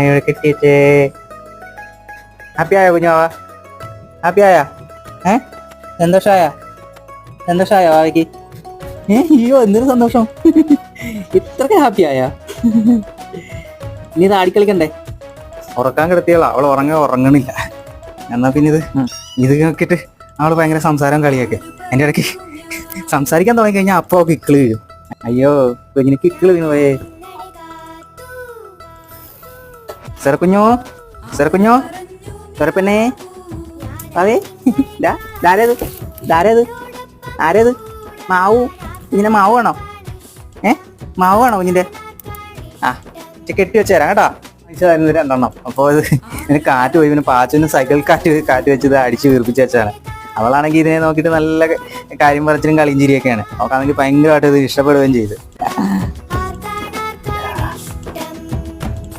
ഇവിടെ കിട്ടിയിട്ടേ. ഹാപ്പി ആയോ കുഞ്ഞാവ? ഹാപ്പി ആയാ? സന്തോഷമായ? സന്തോഷമായോ വാവയ്ക്ക്? അയ്യോ എന്തൊരു സന്തോഷം. ഇത്രക്ക് ഹാപ്പി ആയാ? നീ ഇത് ആടിക്കളിക്കണ്ടേ? ഉറക്കാൻ കിടത്തിയാളാ, അവൾ ഉറങ്ങണില്ല. എന്നാ പിന്നെ ഇത് നോക്കിയിട്ട് അവള് ഭയങ്കര സംസാരം കളിയൊക്കെ. എൻ്റെ ഇടയ്ക്ക് സംസാരിക്കാൻ തുടങ്ങി കഴിഞ്ഞാൽ അപ്പോൾ കിക്കിള് വീഴും. അയ്യോ കുഞ്ഞിന് കിക്കിള് വീണു പോയേ. സെറക്കുഞ്ഞോ, സെറക്കുഞ്ഞോ, സെറപ്പന്നെ അതേ. ധാരേത് ധാരേത് ആരേത്? മാവു കുഞ്ഞിൻ്റെ മാവ് വേണോ? മാവ് വേണോ കുഞ്ഞിൻ്റെ? കെട്ടി വെച്ച് തരാം കേട്ടോ. അയച്ചതായിരുന്നു 2 അപ്പോൾ ഇത് ഇതിന് കാറ്റ് പോയി. പിന്നെ പാച്ചുവിന് സൈക്കിൾ കാറ്റ് വെച്ചത് അടിച്ച് വീർപ്പിച്ച് വെച്ചാണ്. അവളാണെങ്കിൽ ഇതിനെ നോക്കിയിട്ട് നല്ല കാര്യം പറച്ചിലും കളിയും ചിരിയൊക്കെയാണ്. അവൾക്കാണെങ്കിൽ ഭയങ്കരമായിട്ട് ഇത് ഇഷ്ടപ്പെടുകയും ചെയ്തു.